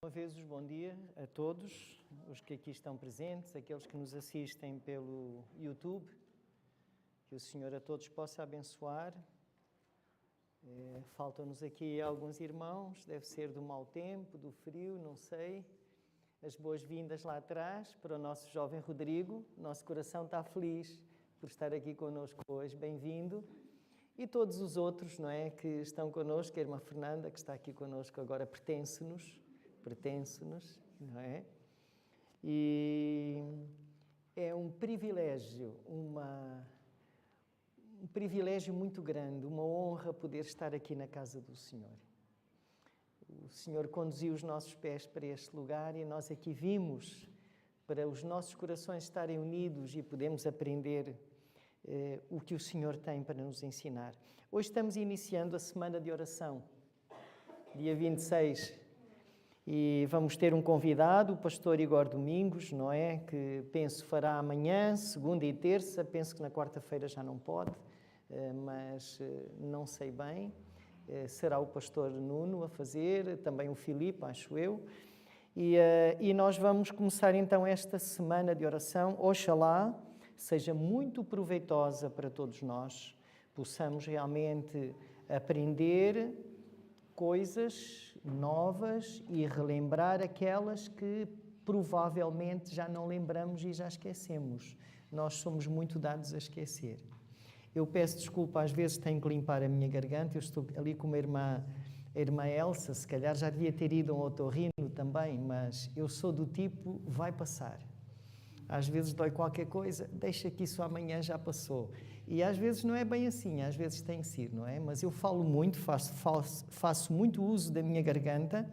Uma vez os bom dia a todos, os que aqui estão presentes, aqueles que nos assistem pelo YouTube, que o Senhor a todos possa abençoar. Faltam-nos aqui alguns irmãos, deve ser do mau tempo, do frio, não sei. As boas-vindas lá atrás para o nosso jovem Rodrigo, nosso coração está feliz por estar aqui connosco hoje, bem-vindo. E todos os outros, não é, que estão connosco, a irmã Fernanda, que está aqui connosco agora, pertence-nos, não é? E é um privilégio, um privilégio muito grande, uma honra poder estar aqui na casa do Senhor. O Senhor conduziu os nossos pés para este lugar e nós aqui vimos para os nossos corações estarem unidos e podemos aprender o que o Senhor tem para nos ensinar. Hoje estamos iniciando a semana de oração, dia 26. E vamos ter um convidado, o pastor Igor Domingos, não é? Que penso fará amanhã, segunda e terça, penso que na quarta-feira já não pode, mas não sei bem. Será o pastor Nuno a fazer, também o Filipe, acho eu. E nós vamos começar então esta semana de oração. Oxalá seja muito proveitosa para todos nós, possamos realmente aprender coisas novas e relembrar aquelas que provavelmente já não lembramos e já esquecemos. Nós somos muito dados a esquecer. Eu peço desculpa, às vezes tenho que limpar a minha garganta, eu estou ali com a irmã Elsa, se calhar já devia ter ido a um otorrino também, mas eu sou do tipo, vai passar. Às vezes dói qualquer coisa, deixa que isso amanhã já passou. E às vezes não é bem assim, às vezes tem que ser, não é? Mas eu falo muito, faço muito uso da minha garganta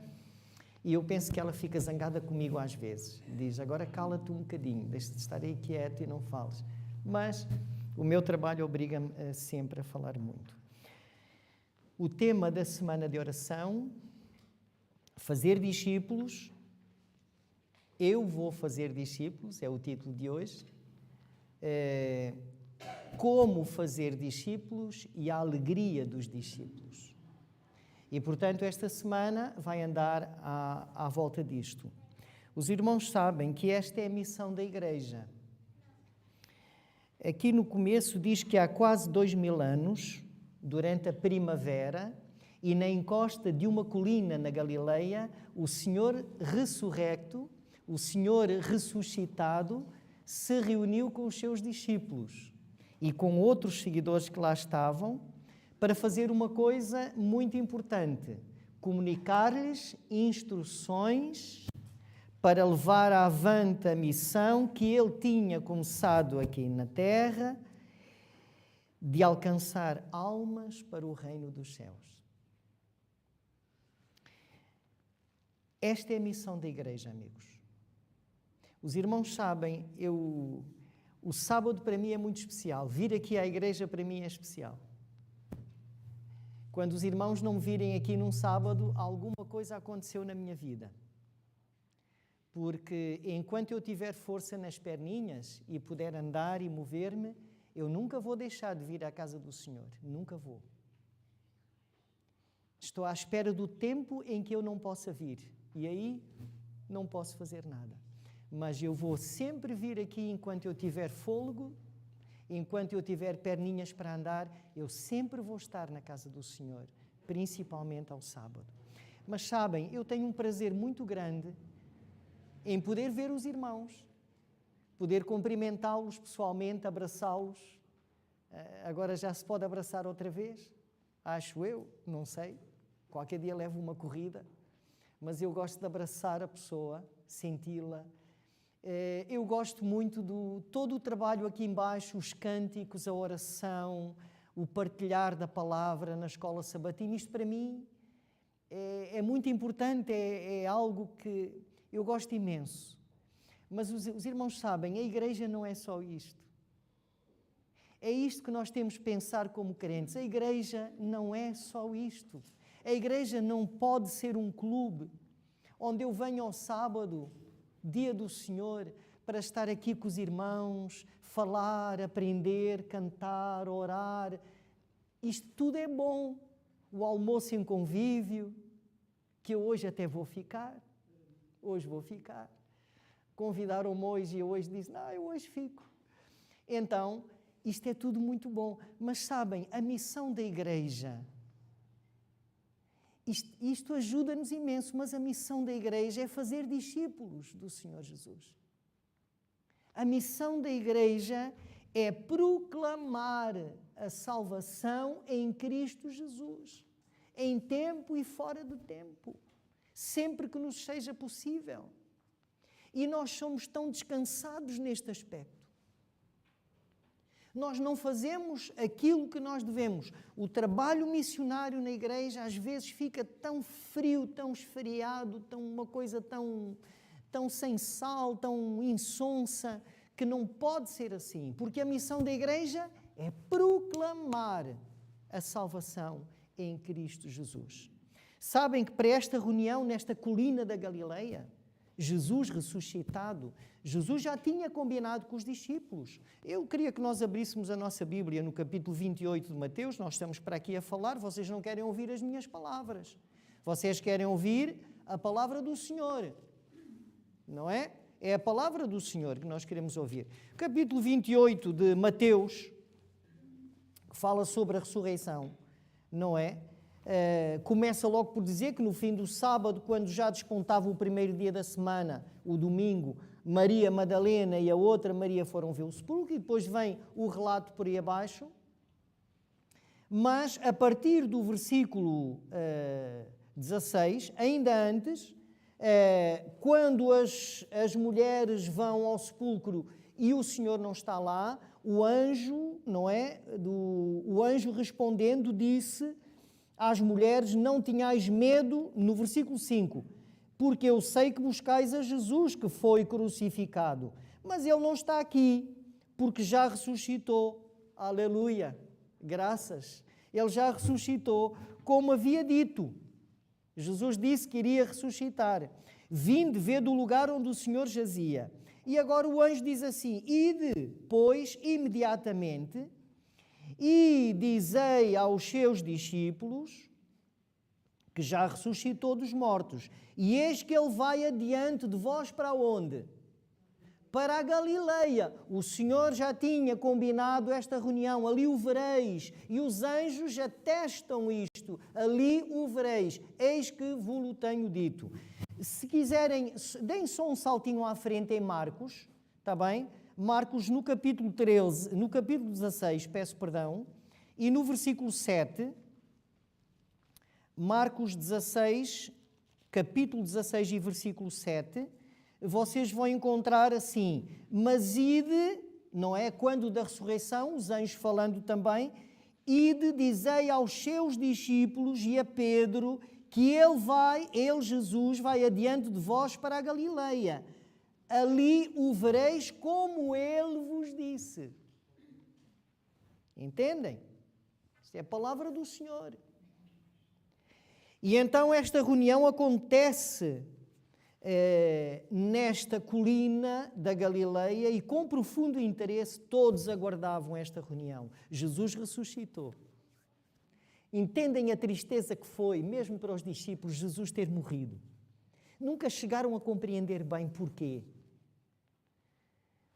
e eu penso que ela fica zangada comigo às vezes. Diz, agora cala-te um bocadinho, deixa de estar aí quieto e não fales. Mas o meu trabalho obriga-me sempre a falar muito. O tema da semana de oração, fazer discípulos. Eu vou fazer discípulos, é o título de hoje. Como fazer discípulos e a alegria dos discípulos. E, portanto, esta semana vai andar à volta disto. Os irmãos sabem que esta é a missão da Igreja. Aqui no começo diz que há quase 2000 anos, durante a primavera, e na encosta de uma colina na Galileia, o Senhor ressurrecto, o Senhor ressuscitado, se reuniu com os seus discípulos e com outros seguidores que lá estavam para fazer uma coisa muito importante, comunicar-lhes instruções para levar avante a missão que ele tinha começado aqui na terra de alcançar almas para o reino dos céus. Esta é a missão da Igreja, amigos. Os irmãos sabem, o sábado para mim é muito especial. Vir aqui à igreja para mim é especial. Quando os irmãos não me virem aqui num sábado, alguma coisa aconteceu na minha vida. Porque enquanto eu tiver força nas perninhas e puder andar e mover-me, eu nunca vou deixar de vir à casa do Senhor. Nunca vou. Estou à espera do tempo em que eu não possa vir. E aí não posso fazer nada. Mas eu vou sempre vir aqui enquanto eu tiver fôlego, enquanto eu tiver perninhas para andar, eu sempre vou estar na casa do Senhor, principalmente ao sábado. Mas sabem, eu tenho um prazer muito grande em poder ver os irmãos, poder cumprimentá-los pessoalmente, abraçá-los. Agora já se pode abraçar outra vez? Acho eu, não sei. Qualquer dia levo uma corrida. Mas eu gosto de abraçar a pessoa, senti-la. Eu gosto muito de todo o trabalho aqui embaixo, os cânticos, a oração, o partilhar da palavra na escola sabatina. Isto para mim é muito importante, é algo que eu gosto imenso. Mas os irmãos sabem, a igreja não é só isto. É isto que nós temos que pensar como crentes. A igreja não é só isto. A igreja não pode ser um clube onde eu venho ao sábado, dia do Senhor, para estar aqui com os irmãos, falar, aprender, cantar, orar. Isto tudo é bom. O almoço em convívio, que eu hoje até vou ficar. hoje vou ficar. Convidaram-me hoje e eu hoje disse, não, eu hoje fico. Então, isto é tudo muito bom. Mas sabem, a missão da igreja, isto ajuda-nos imenso, mas a missão da igreja é fazer discípulos do Senhor Jesus. A missão da igreja é proclamar a salvação em Cristo Jesus, em tempo e fora de tempo, sempre que nos seja possível. E nós somos tão descansados neste aspecto. Nós não fazemos aquilo que nós devemos. O trabalho missionário na igreja às vezes fica tão frio, tão esfriado, uma coisa tão sem sal, tão insonsa, que não pode ser assim. Porque a missão da igreja é proclamar a salvação em Cristo Jesus. Sabem que para esta reunião, nesta colina da Galileia, Jesus ressuscitado, Jesus já tinha combinado com os discípulos. Eu queria que nós abríssemos a nossa Bíblia no capítulo 28 de Mateus. Nós estamos para aqui a falar, vocês não querem ouvir as minhas palavras. Vocês querem ouvir a palavra do Senhor, não é? É a palavra do Senhor que nós queremos ouvir. Capítulo 28 de Mateus, que fala sobre a ressurreição, não é? Começa logo por dizer que no fim do sábado, quando já despontava o primeiro dia da semana, o domingo, Maria Madalena e a outra Maria foram ver o sepulcro, e depois vem o relato por aí abaixo. Mas a partir do versículo 16, ainda antes, quando as mulheres vão ao sepulcro e o Senhor não está lá, o anjo, não é? O anjo respondendo disse às mulheres, não tenhais medo, no versículo 5, porque eu sei que buscais a Jesus que foi crucificado, mas ele não está aqui, porque já ressuscitou. Aleluia, graças. Ele já ressuscitou, como havia dito. Jesus disse que iria ressuscitar. Vinde ver do lugar onde o Senhor jazia. E agora o anjo diz assim, ide, pois, imediatamente, e dizei aos seus discípulos que já ressuscitou dos mortos. E eis que ele vai adiante de vós para onde? Para a Galileia. O Senhor já tinha combinado esta reunião. Ali o vereis. E os anjos atestam isto. Ali o vereis. Eis que vos tenho dito. Se quiserem, deem só um saltinho à frente em Marcos. Está bem? Marcos no capítulo 13, no capítulo 16, peço perdão, e no versículo 7, Marcos 16, capítulo 16 e versículo 7, vocês vão encontrar assim, mas ide, não é? Quando da ressurreição, os anjos falando também, ide, dizei aos seus discípulos e a Pedro que ele, Jesus, vai adiante de vós para a Galileia. Ali o vereis como ele vos disse. Entendem? Isto é a palavra do Senhor. E então esta reunião acontece nesta colina da Galileia e com profundo interesse todos aguardavam esta reunião. Jesus ressuscitou. Entendem a tristeza que foi, mesmo para os discípulos, Jesus ter morrido. Nunca chegaram a compreender bem porquê.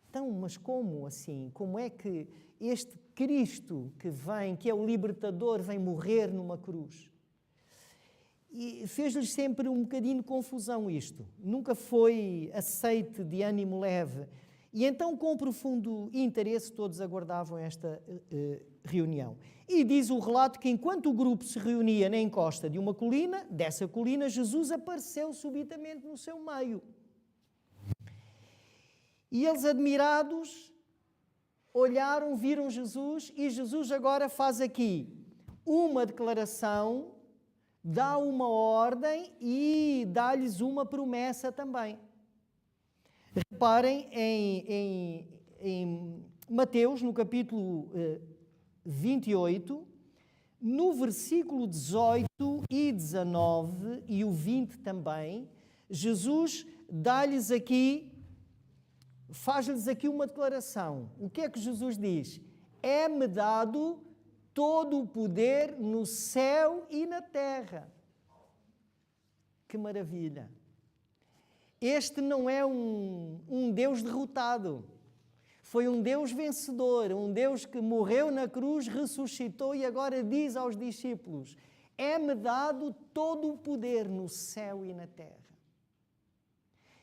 Então, mas como assim? Como é que este Cristo que vem, que é o libertador, vem morrer numa cruz? E fez-lhes sempre um bocadinho de confusão isto. Nunca foi aceite de ânimo leve. E então, com profundo interesse, todos aguardavam esta reunião. E diz o relato que enquanto o grupo se reunia na encosta de uma colina, dessa colina, Jesus apareceu subitamente no seu meio. E eles, admirados, olharam, viram Jesus, e Jesus agora faz aqui uma declaração, dá uma ordem e dá-lhes uma promessa também. Reparem em Mateus, no capítulo 28, no versículo 18 e 19 e o 20 também, Jesus dá-lhes aqui, faz-lhes aqui uma declaração. O que é que Jesus diz? É-me dado todo o poder no céu e na terra. Que maravilha! Este não é um Deus derrotado. Foi um Deus vencedor, um Deus que morreu na cruz, ressuscitou e agora diz aos discípulos: é-me dado todo o poder no céu e na terra.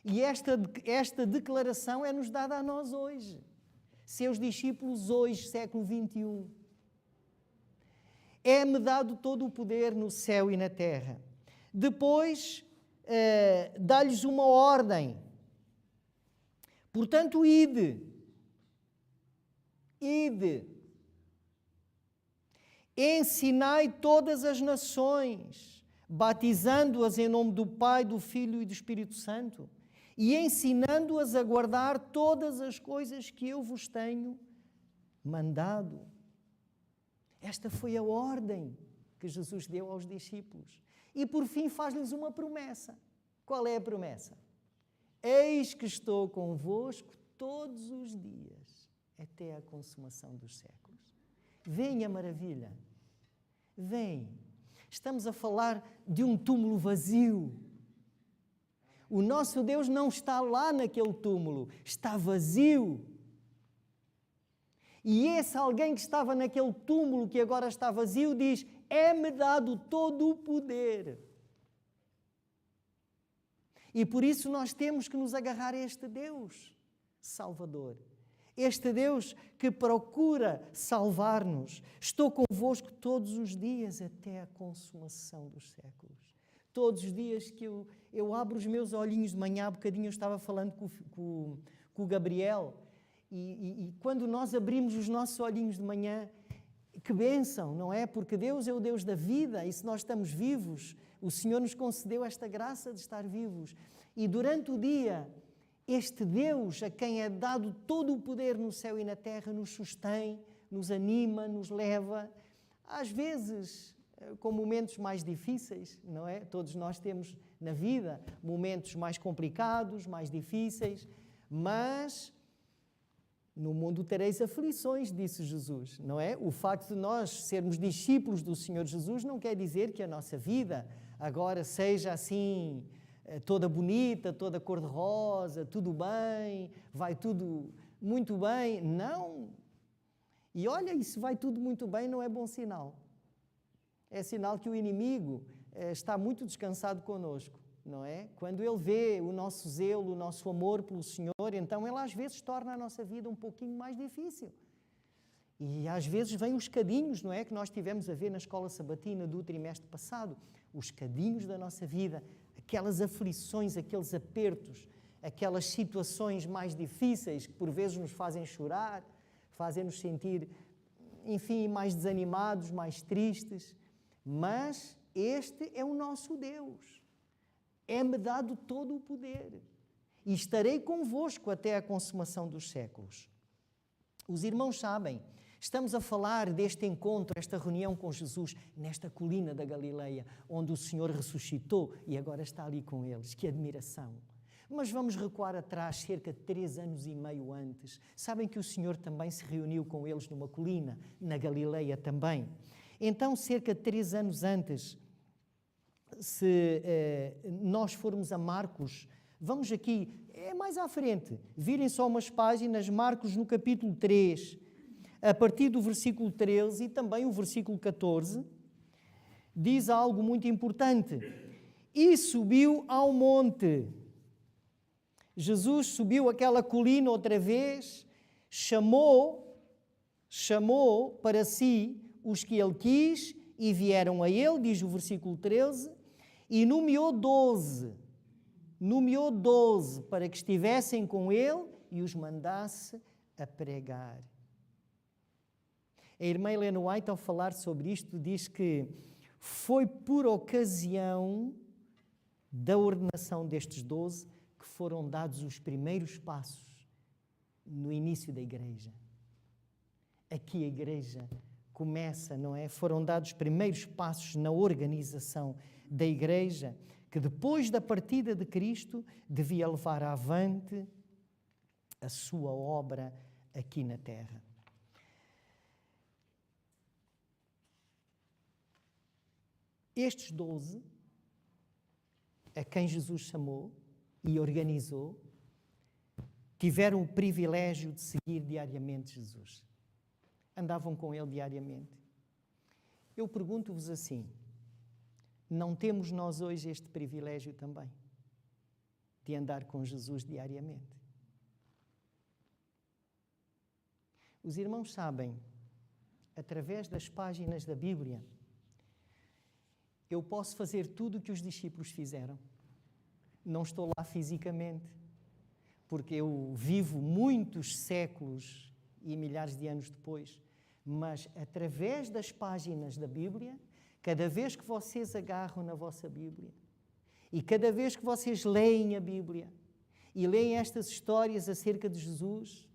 E esta declaração é-nos dada a nós hoje, seus discípulos hoje, século XXI. É-me dado todo o poder no céu e na terra. Depois, dá-lhes uma ordem. Portanto, ide. Ensinai todas as nações, batizando-as em nome do Pai, do Filho e do Espírito Santo, e ensinando-as a guardar todas as coisas que eu vos tenho mandado. Esta foi a ordem que Jesus deu aos discípulos. E por fim faz-lhes uma promessa. Qual é a promessa? Eis que estou convosco todos os dias, até a consumação dos séculos. Venha maravilha. Vem. Estamos a falar de um túmulo vazio. O nosso Deus não está lá naquele túmulo, está vazio. E esse alguém que estava naquele túmulo que agora está vazio diz: é-me dado todo o poder. E por isso nós temos que nos agarrar a este Deus Salvador. Este Deus que procura salvar-nos. Estou convosco todos os dias até a consumação dos séculos. Todos os dias que eu abro os meus olhinhos de manhã, há bocadinho eu estava falando com o Gabriel, e quando nós abrimos os nossos olhinhos de manhã, que bênção, não é? Porque Deus é o Deus da vida, e se nós estamos vivos, o Senhor nos concedeu esta graça de estar vivos. E durante o dia, este Deus, a quem é dado todo o poder no céu e na terra, nos sustém, nos anima, nos leva, às vezes com momentos mais difíceis, não é? Todos nós temos na vida momentos mais complicados, mais difíceis, mas no mundo tereis aflições, disse Jesus, não é? O facto de nós sermos discípulos do Senhor Jesus não quer dizer que a nossa vida agora seja assim, toda bonita, toda cor-de-rosa, tudo bem, vai tudo muito bem. Não. E olha, e se vai tudo muito bem, não é bom sinal. É sinal que o inimigo está muito descansado connosco, não é? Quando ele vê o nosso zelo, o nosso amor pelo Senhor, então ele às vezes torna a nossa vida um pouquinho mais difícil. E às vezes vêm os cadinhos, não é? Que nós tivemos a ver na escola sabatina do trimestre passado. Os cadinhos da nossa vida, aquelas aflições, aqueles apertos, aquelas situações mais difíceis que por vezes nos fazem chorar, fazem-nos sentir, enfim, mais desanimados, mais tristes. Mas este é o nosso Deus. É-me dado todo o poder. E estarei convosco até a consumação dos séculos. Os irmãos sabem, estamos a falar deste encontro, esta reunião com Jesus, nesta colina da Galileia, onde o Senhor ressuscitou e agora está ali com eles. Que admiração! Mas vamos recuar atrás, cerca de 3 anos e meio antes. Sabem que o Senhor também se reuniu com eles numa colina, na Galileia também. Então, cerca de 3 anos antes, se nós formos a Marcos, vamos aqui, é mais à frente, virem só umas páginas, Marcos no capítulo 3, a partir do versículo 13 e também o versículo 14, diz algo muito importante. E subiu ao monte. Jesus subiu aquela colina outra vez, chamou para si os que ele quis e vieram a ele, diz o versículo 13, e nomeou 12 para que estivessem com ele e os mandasse a pregar. A irmã Helena White, ao falar sobre isto, diz que foi por ocasião da ordenação destes 12 que foram dados os primeiros passos no início da igreja. Aqui a igreja começa, não é? Foram dados os primeiros passos na organização da igreja, que depois da partida de Cristo devia levar avante a sua obra aqui na terra. Estes 12, a quem Jesus chamou e organizou, tiveram o privilégio de seguir diariamente Jesus. Andavam com ele diariamente. Eu pergunto-vos assim, não temos nós hoje este privilégio também? De andar com Jesus diariamente? Os irmãos sabem, através das páginas da Bíblia, eu posso fazer tudo o que os discípulos fizeram. Não estou lá fisicamente, porque eu vivo muitos séculos e milhares de anos depois, mas através das páginas da Bíblia, cada vez que vocês agarram na vossa Bíblia e cada vez que vocês leem a Bíblia e leem estas histórias acerca de Jesus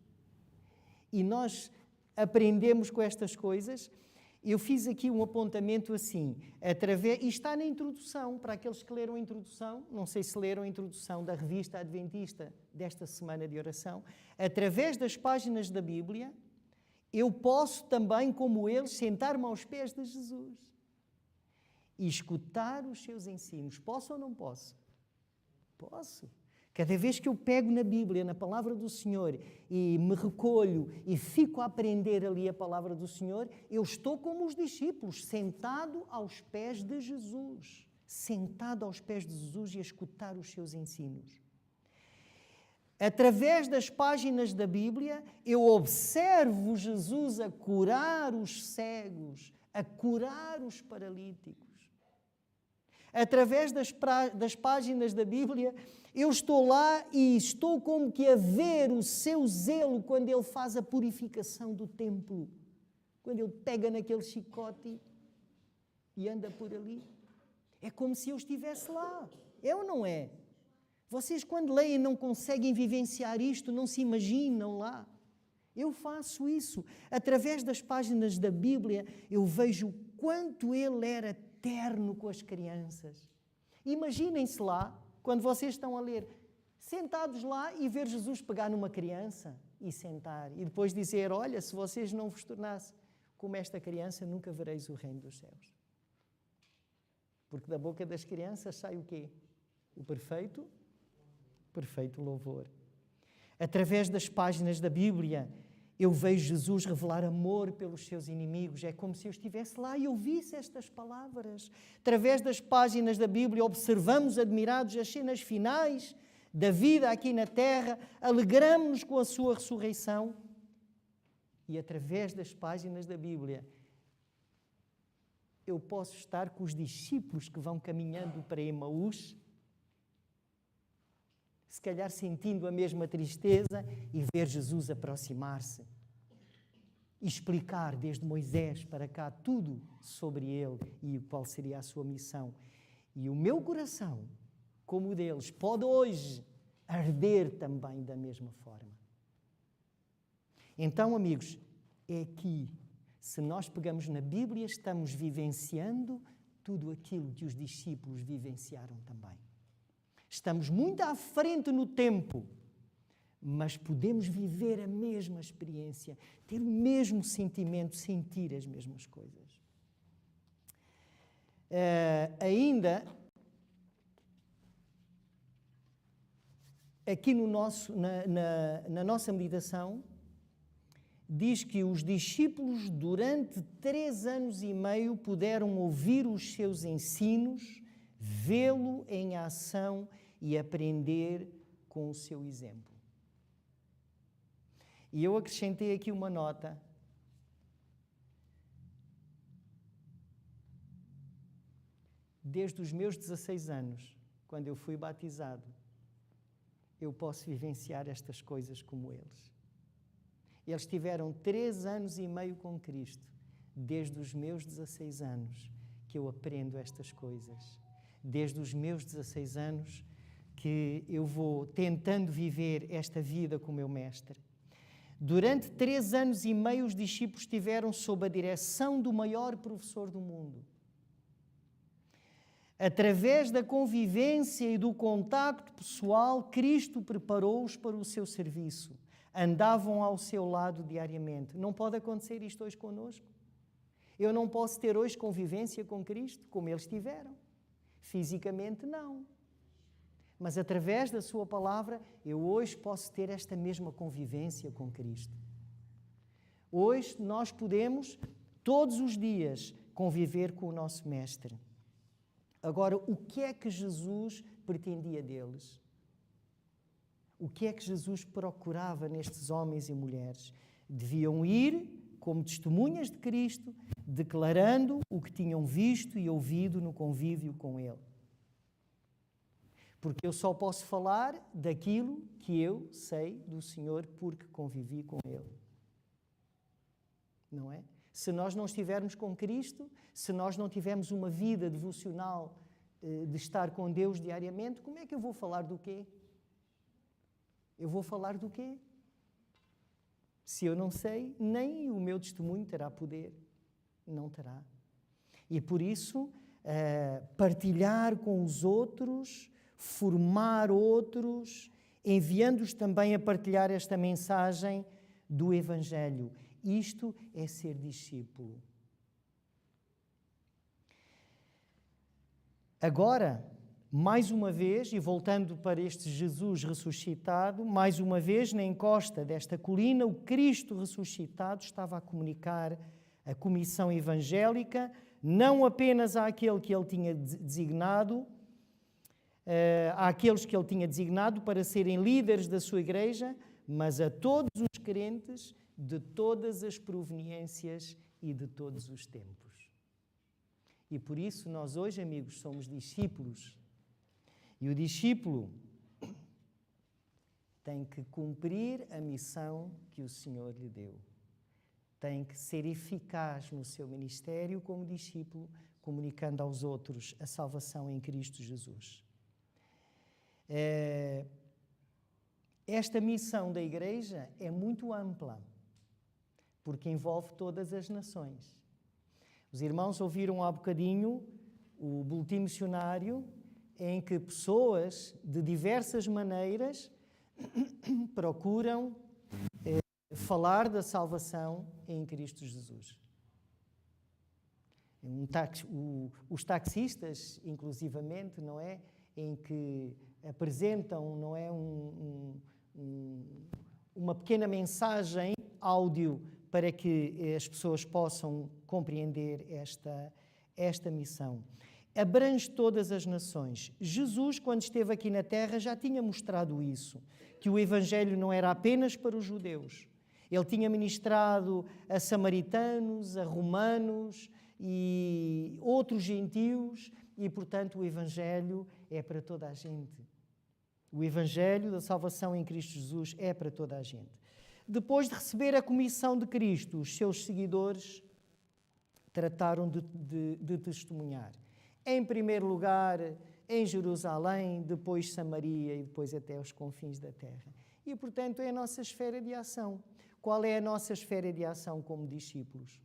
e nós aprendemos com estas coisas, eu fiz aqui um apontamento assim, e está na introdução, para aqueles que leram a introdução, não sei se leram a introdução da revista Adventista desta semana de oração, através das páginas da Bíblia, eu posso também, como eles, sentar-me aos pés de Jesus e escutar os seus ensinos. Posso ou não posso? Posso. Cada vez que eu pego na Bíblia, na palavra do Senhor, e me recolho e fico a aprender ali a palavra do Senhor, eu estou como os discípulos, sentado aos pés de Jesus. Sentado aos pés de Jesus e a escutar os seus ensinos. Através das páginas da Bíblia, eu observo Jesus a curar os cegos, a curar os paralíticos. Através das páginas da Bíblia, eu estou lá e estou como que a ver o seu zelo quando ele faz a purificação do templo. Quando ele pega naquele chicote e anda por ali. É como se eu estivesse lá. É ou não é? Vocês, quando leem, não conseguem vivenciar isto, não se imaginam lá. Eu faço isso. Através das páginas da Bíblia, eu vejo o quanto ele era terno com as crianças. Imaginem-se lá, quando vocês estão a ler, sentados lá e ver Jesus pegar numa criança e sentar. E depois dizer, olha, se vocês não vos tornassem como esta criança, nunca vereis o reino dos céus. Porque da boca das crianças sai o quê? O perfeito louvor. Através das páginas da Bíblia, eu vejo Jesus revelar amor pelos seus inimigos. É como se eu estivesse lá e ouvisse estas palavras. Através das páginas da Bíblia, observamos admirados as cenas finais da vida aqui na terra, alegramos-nos com a sua ressurreição. E através das páginas da Bíblia, eu posso estar com os discípulos que vão caminhando para Emaús, se calhar sentindo a mesma tristeza e ver Jesus aproximar-se e explicar desde Moisés para cá tudo sobre ele e qual seria a sua missão. E o meu coração, como o deles, pode hoje arder também da mesma forma. Então, amigos, é aqui, se nós pegamos na Bíblia, estamos vivenciando tudo aquilo que os discípulos vivenciaram também. Estamos muito à frente no tempo, mas podemos viver a mesma experiência, ter o mesmo sentimento, sentir as mesmas coisas. Ainda, aqui na nossa meditação, diz que os discípulos, durante 3 anos e meio, puderam ouvir os seus ensinos, vê-lo em ação e aprender com o seu exemplo. E eu acrescentei aqui uma nota. Desde os meus 16 anos, quando eu fui batizado, eu posso vivenciar estas coisas como eles. Eles tiveram 3 anos e meio com Cristo, desde os meus 16 anos, que eu aprendo estas coisas. Desde os meus 16 anos, que eu vou tentando viver esta vida com o meu mestre. Durante 3 anos e meio, os discípulos estiveram sob a direção do maior professor do mundo. Através da convivência e do contacto pessoal, Cristo preparou-os para o seu serviço. Andavam ao seu lado diariamente. Não pode acontecer isto hoje conosco? Eu não posso ter hoje convivência com Cristo, como eles tiveram. Fisicamente, não. Mas através da sua palavra, eu hoje posso ter esta mesma convivência com Cristo. Hoje nós podemos, todos os dias, conviver com o nosso Mestre. Agora, o que é que Jesus pretendia deles? O que é que Jesus procurava nestes homens e mulheres? Deviam ir como testemunhas de Cristo, declarando o que tinham visto e ouvido no convívio com Ele. Porque eu só posso falar daquilo que eu sei do Senhor porque convivi com Ele. Não é? Se nós não estivermos com Cristo, se nós não tivermos uma vida devocional de estar com Deus diariamente, como é que eu vou falar do quê? Eu vou falar do quê? Se eu não sei, nem o meu testemunho terá poder. Não terá. E por isso, partilhar com os outros, formar outros, enviando-os também a partilhar esta mensagem do Evangelho. Isto é ser discípulo. Agora, mais uma vez, e voltando para este Jesus ressuscitado, mais uma vez, na encosta desta colina, o Cristo ressuscitado estava a comunicar a comissão evangélica, não apenas àquele que ele tinha designado, àqueles que ele tinha designado para serem líderes da sua igreja, mas a todos os crentes de todas as proveniências e de todos os tempos. E por isso nós hoje, amigos, somos discípulos. E o discípulo tem que cumprir a missão que o Senhor lhe deu. Tem que ser eficaz no seu ministério como discípulo, comunicando aos outros a salvação em Cristo Jesus. Esta missão da Igreja é muito ampla, porque envolve todas as nações. Os irmãos ouviram há bocadinho o boletim missionário, em que pessoas de diversas maneiras procuram falar da salvação em Cristo Jesus. Os taxistas, inclusivamente, não é? Em que apresentam, não é, uma pequena mensagem áudio para que as pessoas possam compreender esta missão. Abrange todas as nações. Jesus, quando esteve aqui na Terra, já tinha mostrado isso, que o Evangelho não era apenas para os judeus. Ele tinha ministrado a samaritanos, a romanos e outros gentios, e, portanto, o Evangelho é para toda a gente. O Evangelho da salvação em Cristo Jesus é para toda a gente. Depois de receber a comissão de Cristo, os seus seguidores trataram de testemunhar. Em primeiro lugar, em Jerusalém, depois Samaria e depois até os confins da terra. E, portanto, é a nossa esfera de ação. Qual é a nossa esfera de ação como discípulos?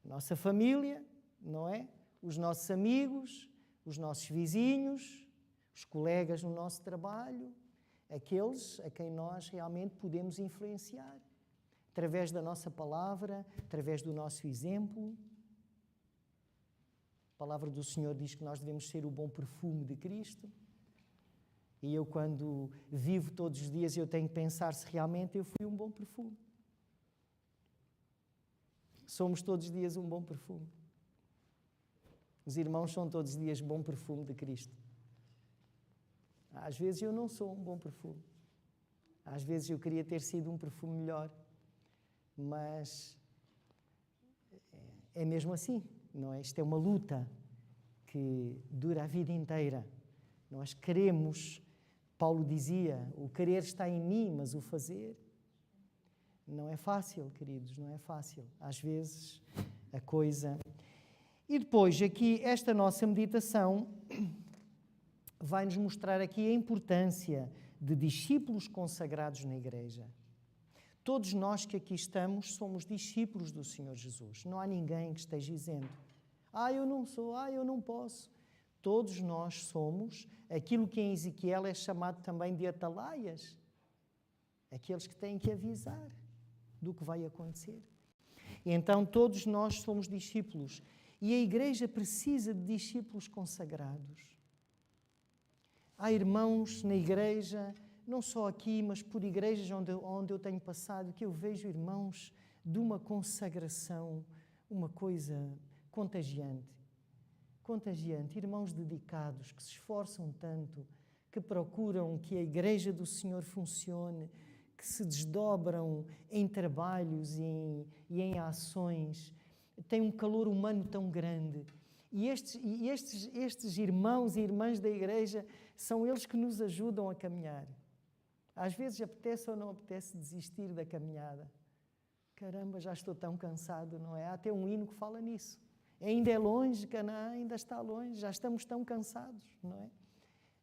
Nossa família, não é? Os nossos amigos, os nossos vizinhos, os colegas no nosso trabalho, aqueles a quem nós realmente podemos influenciar, através da nossa palavra, através do nosso exemplo. A palavra do Senhor diz que nós devemos ser o bom perfume de Cristo. E eu, quando vivo todos os dias, eu tenho que pensar se realmente eu fui um bom perfume. Somos todos os dias um bom perfume. Os irmãos são todos os dias bom perfume de Cristo. Às vezes eu não sou um bom perfume. Às vezes eu queria ter sido um perfume melhor. Mas é mesmo assim, não é? Isto é uma luta que dura a vida inteira. Nós queremos, Paulo dizia, o querer está em mim, mas o fazer não é fácil, queridos, não é fácil. Às vezes a coisa... E depois aqui, esta nossa meditação vai-nos mostrar aqui a importância de discípulos consagrados na Igreja. Todos nós que aqui estamos somos discípulos do Senhor Jesus. Não há ninguém que esteja isento. Eu não sou, eu não posso. Todos nós somos aquilo que em Ezequiel é chamado também de atalaias. Aqueles que têm que avisar do que vai acontecer. E então todos nós somos discípulos. E a Igreja precisa de discípulos consagrados. Há irmãos na igreja, não só aqui, mas por igrejas onde eu tenho passado, que eu vejo irmãos de uma consagração, uma coisa contagiante. Contagiante. Irmãos dedicados, que se esforçam tanto, que procuram que a igreja do Senhor funcione, que se desdobram em trabalhos e em ações. Tem um calor humano tão grande. E estes irmãos e irmãs da igreja são eles que nos ajudam a caminhar. Às vezes apetece ou não apetece desistir da caminhada. Caramba, já estou tão cansado, não é? Há até um hino que fala nisso. Ainda é longe, Canaã ainda está longe, já estamos tão cansados, não é?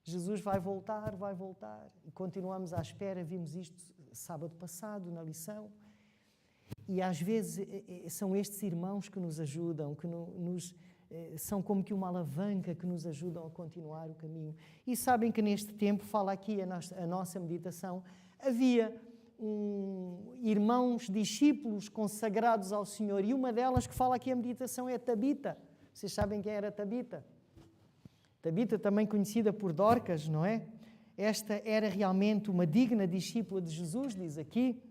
Jesus vai voltar. E continuamos à espera, vimos isto sábado passado na lição. E às vezes são estes irmãos que nos ajudam, que são como que uma alavanca que nos ajudam a continuar o caminho. E sabem que neste tempo, fala aqui a nossa meditação, havia irmãos, discípulos consagrados ao Senhor, e uma delas que fala aqui a meditação é Tabita. Vocês sabem quem era Tabita? Tabita, também conhecida por Dorcas, não é? Esta era realmente uma digna discípula de Jesus, diz aqui,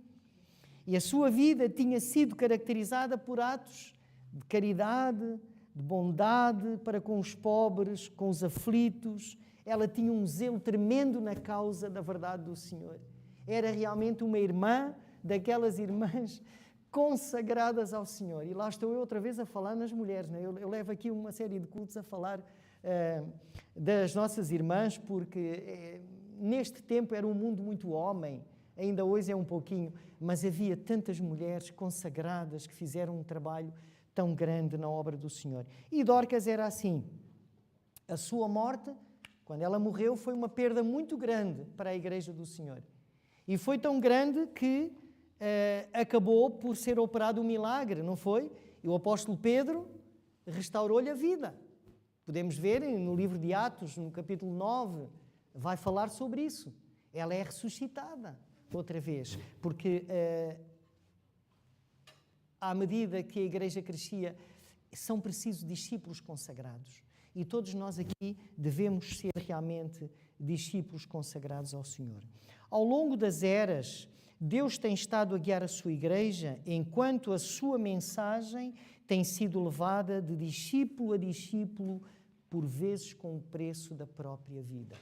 e a sua vida tinha sido caracterizada por atos de caridade, de bondade para com os pobres, com os aflitos. Ela tinha um zelo tremendo na causa da verdade do Senhor. Era realmente uma irmã daquelas irmãs consagradas ao Senhor. E lá estou eu outra vez a falar nas mulheres, não é? Eu levo aqui uma série de cultos a falar das nossas irmãs, porque neste tempo era um mundo muito homem, ainda hoje é um pouquinho, mas havia tantas mulheres consagradas que fizeram um trabalho tão grande na obra do Senhor. E Dorcas era assim. A sua morte, quando ela morreu, foi uma perda muito grande para a Igreja do Senhor. E foi tão grande que acabou por ser operado um milagre, não foi? E o apóstolo Pedro restaurou-lhe a vida. Podemos ver no livro de Atos, no capítulo 9, vai falar sobre isso. Ela é ressuscitada outra vez, porque à medida que a igreja crescia, são precisos discípulos consagrados. E todos nós aqui devemos ser realmente discípulos consagrados ao Senhor. Ao longo das eras, Deus tem estado a guiar a sua igreja, enquanto a sua mensagem tem sido levada de discípulo a discípulo, por vezes com o preço da própria vida.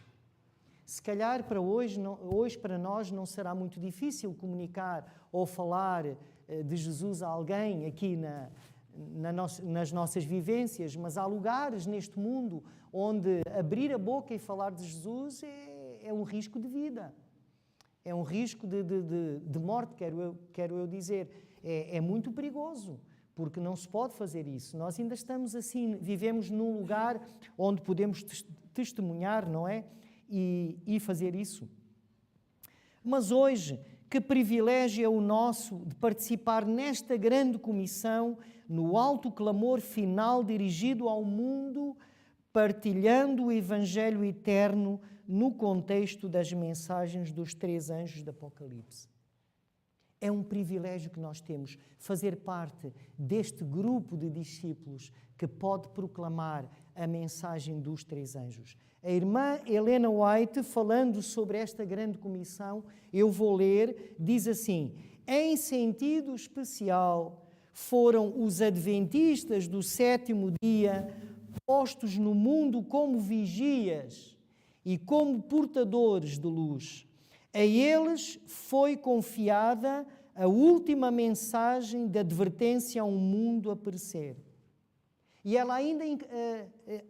Se calhar para hoje para nós não será muito difícil comunicar ou falar de Jesus a alguém aqui nas nossas vivências, mas há lugares neste mundo onde abrir a boca e falar de Jesus é um risco de vida. É um risco de morte, quero eu dizer. É muito perigoso, porque não se pode fazer isso. Nós ainda estamos assim, vivemos num lugar onde podemos testemunhar, não é? E fazer isso. Mas hoje, que privilégio é o nosso de participar nesta grande comissão, no alto clamor final dirigido ao mundo, partilhando o Evangelho eterno no contexto das mensagens dos 3 anjos do Apocalipse. É um privilégio que nós temos, fazer parte deste grupo de discípulos que pode proclamar a mensagem dos 3 anjos. A irmã Helena White, falando sobre esta grande comissão, eu vou ler, diz assim: em sentido especial, foram os adventistas do 7º dia postos no mundo como vigias e como portadores de luz. A eles foi confiada a última mensagem de advertência a um mundo a perecer. E ela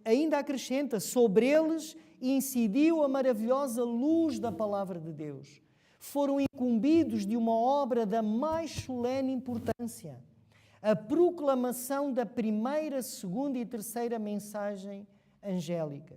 ainda acrescenta, sobre eles incidiu a maravilhosa luz da palavra de Deus. Foram incumbidos de uma obra da mais solene importância, a proclamação da primeira, segunda e terceira mensagem angélica.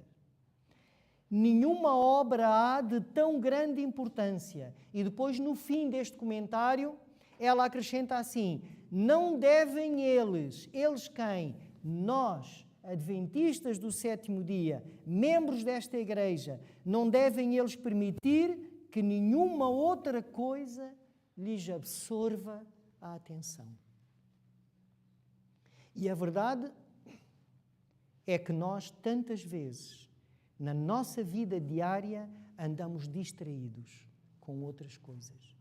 Nenhuma obra há de tão grande importância. E depois, no fim deste comentário, ela acrescenta assim: não devem eles quem? Nós, adventistas do 7º dia, membros desta igreja, não devem eles permitir que nenhuma outra coisa lhes absorva a atenção. E a verdade é que nós, tantas vezes, Na nossa vida diária, andamos distraídos com outras coisas.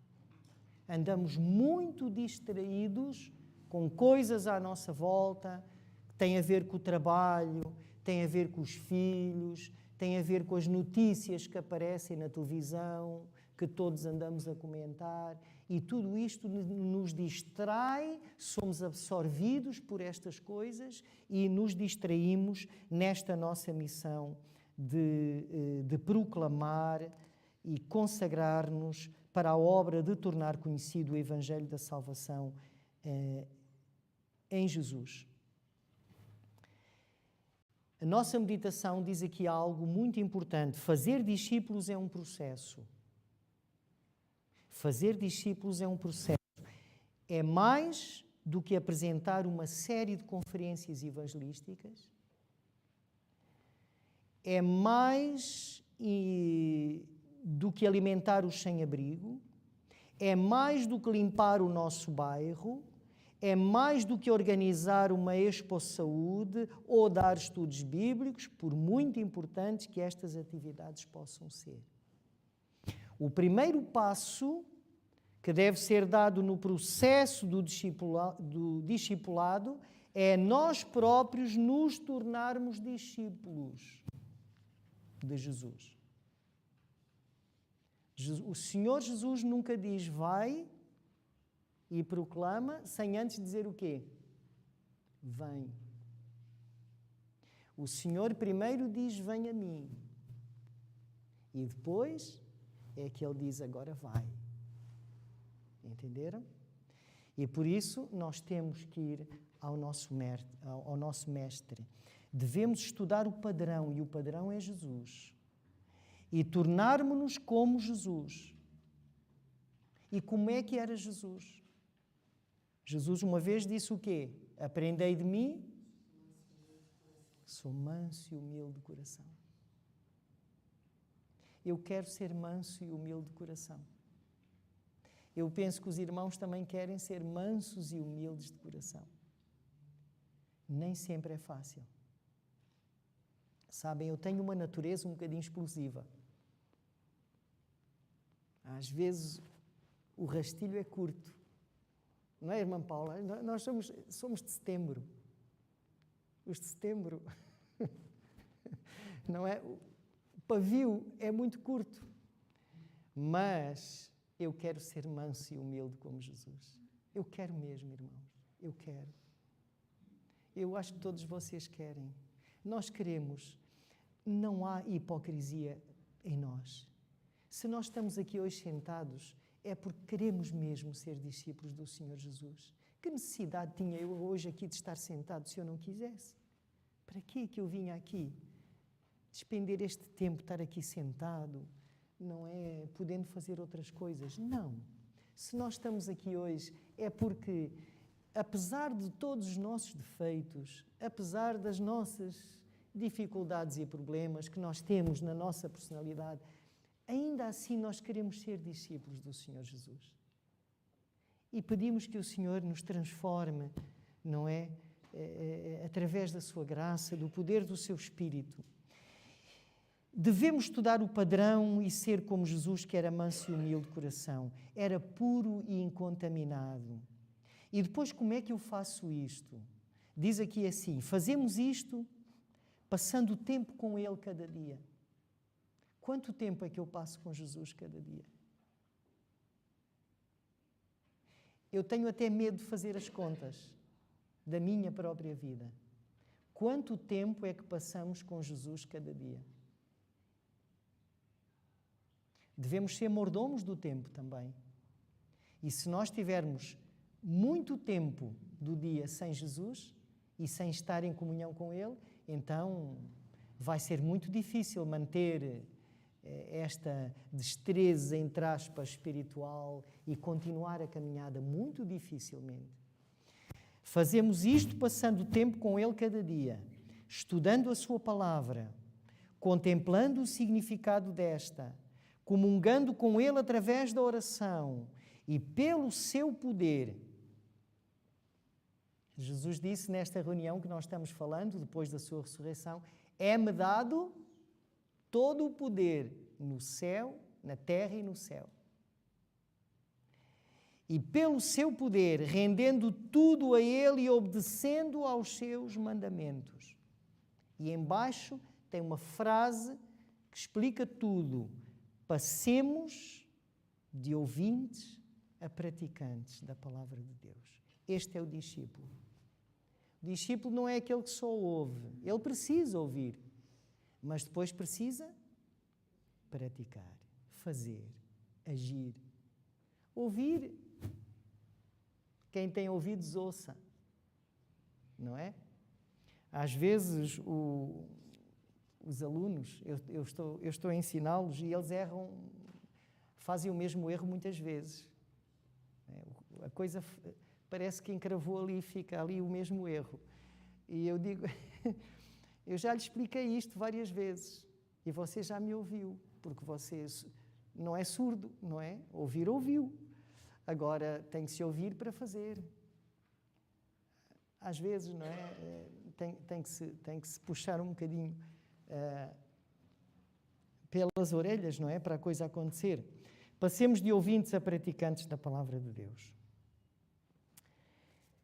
Andamos muito distraídos com coisas à nossa volta, que têm a ver com o trabalho, têm a ver com os filhos, têm a ver com as notícias que aparecem na televisão, que todos andamos a comentar, e tudo isto nos distrai, somos absorvidos por estas coisas e nos distraímos nesta nossa missão de proclamar e consagrar-nos para a obra de tornar conhecido o Evangelho da Salvação em Jesus. A nossa meditação diz aqui algo muito importante. Fazer discípulos é um processo. Fazer discípulos é um processo. É mais do que apresentar uma série de conferências evangelísticas. É mais do que alimentar os sem-abrigo. É mais do que limpar o nosso bairro. É mais do que organizar uma Expo Saúde ou dar estudos bíblicos, por muito importantes que estas atividades possam ser. O primeiro passo que deve ser dado no processo do discipulado é nós próprios nos tornarmos discípulos de Jesus. O Senhor Jesus nunca diz vai e proclama sem antes dizer o quê? Vem. O Senhor primeiro diz vem a mim e depois é que Ele diz agora vai. Entenderam? E por isso nós temos que ir ao nosso mestre. Devemos estudar o padrão, e o padrão é Jesus. E tornarmos-nos como Jesus. E como é que era Jesus? Jesus uma vez disse o quê? Aprendei de mim, sou manso e humilde de coração. Eu quero ser manso e humilde de coração. Eu penso que os irmãos também querem ser mansos e humildes de coração. Nem sempre é fácil. Sabem, eu tenho uma natureza um bocadinho explosiva. Às vezes o rastilho é curto. Não é, irmã Paula? Nós somos de setembro. Os de setembro. Não é? O pavio é muito curto. Mas eu quero ser manso e humilde como Jesus. Eu quero mesmo, irmãos. Eu quero. Eu acho que todos vocês querem. Nós queremos. Não há hipocrisia em nós. Se nós estamos aqui hoje sentados, é porque queremos mesmo ser discípulos do Senhor Jesus. Que necessidade tinha eu hoje aqui de estar sentado se eu não quisesse? Para que eu vinha aqui? Despender este tempo, estar aqui sentado, não é podendo fazer outras coisas? Não. Se nós estamos aqui hoje é porque, apesar de todos os nossos defeitos, apesar das nossas dificuldades e problemas que nós temos na nossa personalidade, ainda assim nós queremos ser discípulos do Senhor Jesus. E pedimos que o Senhor nos transforme, não é? Através da sua graça, do poder do seu Espírito. Devemos estudar o padrão e ser como Jesus, que era manso e humilde de coração. Era puro e incontaminado. E depois, como é que eu faço isto? Diz aqui assim, fazemos isto passando tempo com Ele cada dia. Quanto tempo é que eu passo com Jesus cada dia? Eu tenho até medo de fazer as contas da minha própria vida. Quanto tempo é que passamos com Jesus cada dia? Devemos ser mordomos do tempo também. E se nós tivermos muito tempo do dia sem Jesus e sem estar em comunhão com Ele, então vai ser muito difícil manter esta destreza, entre aspas, espiritual e continuar a caminhada, muito dificilmente. Fazemos isto passando tempo com Ele cada dia, estudando a Sua palavra, contemplando o significado desta, comungando com Ele através da oração e pelo seu poder. Jesus disse nesta reunião que nós estamos falando, depois da sua ressurreição, é-me dado todo o poder no céu, na terra e no céu. E pelo seu poder, rendendo tudo a Ele e obedecendo aos seus mandamentos. E embaixo tem uma frase que explica tudo. Passemos de ouvintes a praticantes da palavra de Deus. Este é o discípulo. O discípulo não é aquele que só ouve. Ele precisa ouvir, mas depois precisa praticar, fazer, agir. Ouvir. Quem tem ouvidos, ouça. Não é? Às vezes, os alunos, eu estou a ensiná-los e eles erram, fazem o mesmo erro muitas vezes. A coisa parece que encravou ali e fica ali o mesmo erro. E eu digo, eu já lhe expliquei isto várias vezes e você já me ouviu, porque você não é surdo, não é? Ouvir, ouviu. Agora tem que se ouvir para fazer. Às vezes, não é? Tem que se puxar um bocadinho pelas orelhas, não é? Para a coisa acontecer. Passemos de ouvintes a praticantes da palavra de Deus.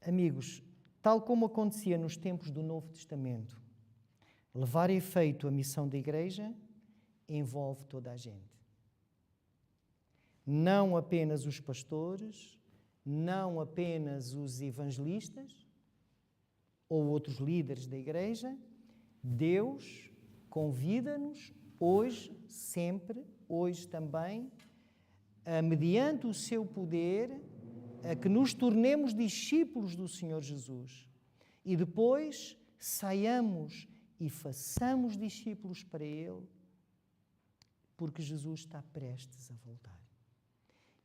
Amigos, tal como acontecia nos tempos do Novo Testamento, levar a efeito a missão da Igreja envolve toda a gente. Não apenas os pastores, não apenas os evangelistas ou outros líderes da Igreja. Deus convida-nos hoje, sempre, hoje também, mediante o seu poder, a que nos tornemos discípulos do Senhor Jesus e depois saiamos e façamos discípulos para Ele, porque Jesus está prestes a voltar.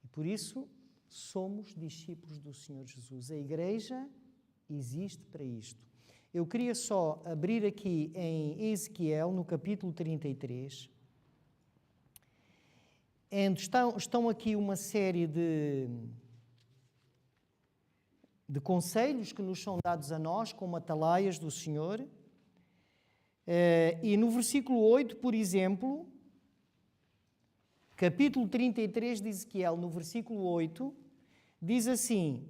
E por isso somos discípulos do Senhor Jesus. A Igreja existe para isto. Eu queria só abrir aqui em Ezequiel, no capítulo 33, estão aqui uma série de conselhos que nos são dados a nós, como atalaias do Senhor. E no versículo 8, por exemplo, capítulo 33 de Ezequiel, no versículo 8, diz assim,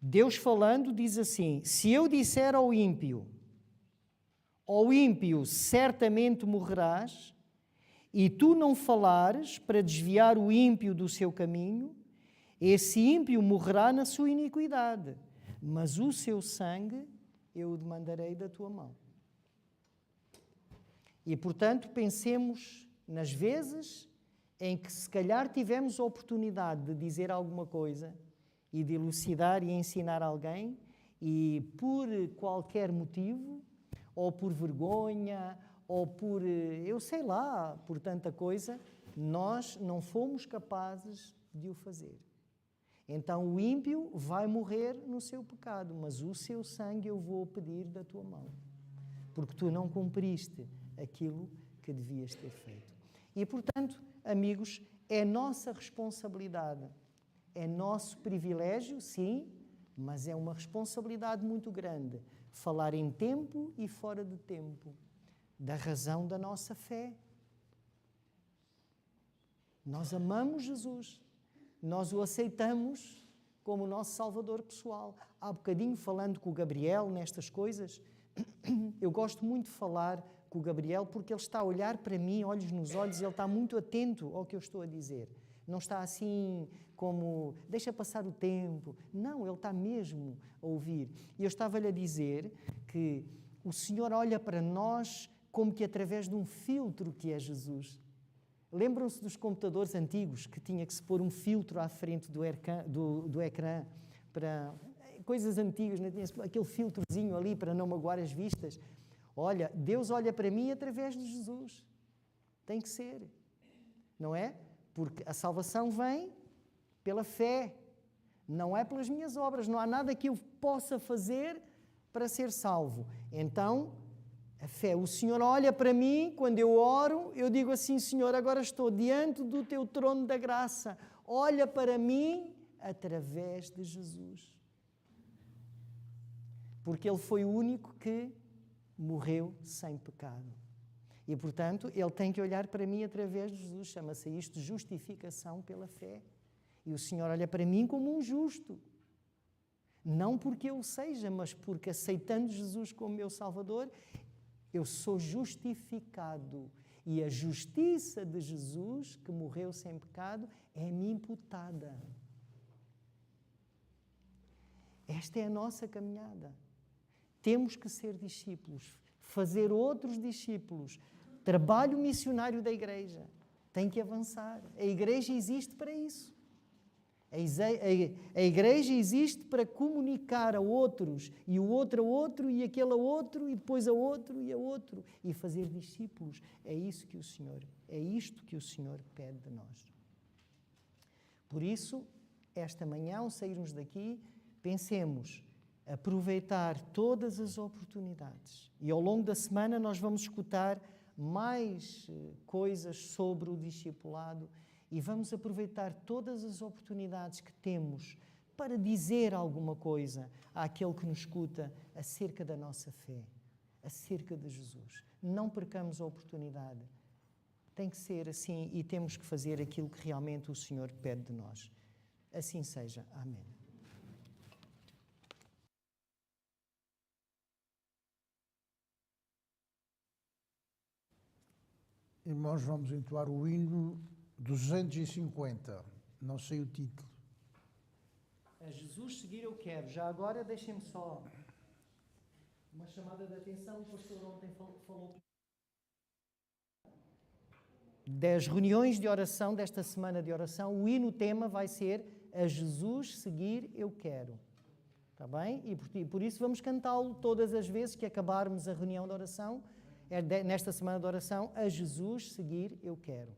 Deus falando diz assim, se eu disser ao ímpio, certamente morrerás, e tu não falares para desviar o ímpio do seu caminho, esse ímpio morrerá na sua iniquidade, mas o seu sangue eu o demandarei da tua mão. E, portanto, pensemos nas vezes em que se calhar tivemos a oportunidade de dizer alguma coisa e de elucidar e ensinar alguém e por qualquer motivo, ou por vergonha, ou por, eu sei lá, por tanta coisa, nós não fomos capazes de o fazer. Então o ímpio vai morrer no seu pecado, mas o seu sangue eu vou pedir da tua mão, porque tu não cumpriste aquilo que devias ter feito. E, portanto, amigos, é nossa responsabilidade, é nosso privilégio, sim, mas é uma responsabilidade muito grande falar em tempo e fora de tempo da razão da nossa fé. Nós amamos Jesus, nós o aceitamos como o nosso Salvador pessoal. Há bocadinho, falando com o Gabriel nestas coisas, eu gosto muito de falar com o Gabriel porque ele está a olhar para mim, olhos nos olhos, e ele está muito atento ao que eu estou a dizer. Não está assim como, deixa passar o tempo. Não, ele está mesmo a ouvir. E eu estava-lhe a dizer que o Senhor olha para nós como que através de um filtro que é Jesus. Lembram-se dos computadores antigos que tinha que se pôr um filtro à frente do ecrã para coisas antigas, né? Tinha aquele filtrozinho ali para não magoar as vistas. Olha, Deus olha para mim através de Jesus. Tem que ser, não é? Porque a salvação vem pela fé, não é pelas minhas obras. Não há nada que eu possa fazer para ser salvo. Então, a fé, o Senhor olha para mim, quando eu oro, eu digo assim, Senhor, agora estou diante do teu trono da graça. Olha para mim através de Jesus. Porque Ele foi o único que morreu sem pecado. E, portanto, ele tem que olhar para mim através de Jesus. Chama-se isto de justificação pela fé. E o Senhor olha para mim como um justo. Não porque eu o seja, mas porque, aceitando Jesus como meu Salvador, eu sou justificado. E a justiça de Jesus, que morreu sem pecado, é-me imputada. Esta é a nossa caminhada. Temos que ser discípulos, fazer outros discípulos. Trabalho missionário da igreja tem que avançar. A igreja existe para isso. A igreja existe para comunicar a outros, e o outro a outro, e aquele a outro, e depois a outro e a outro, e fazer discípulos. É isto que o Senhor pede de nós. Por isso, esta manhã, ao sairmos daqui, pensemos, aproveitar todas as oportunidades. E ao longo da semana nós vamos escutar mais coisas sobre o discipulado e vamos aproveitar todas as oportunidades que temos para dizer alguma coisa àquele que nos escuta acerca da nossa fé, acerca de Jesus. Não percamos a oportunidade. Tem que ser assim e temos que fazer aquilo que realmente o Senhor pede de nós. Assim seja. Amém. Irmãos, vamos entoar o hino 250. Não sei o título. A Jesus seguir eu quero. Já agora deixem-me só uma chamada de atenção. O pastor ontem falou das reuniões de oração, desta semana de oração. O hino tema vai ser A Jesus seguir eu quero. Está bem? E por isso vamos cantá-lo todas as vezes que acabarmos a reunião de oração. Nesta semana de oração, a Jesus seguir eu quero.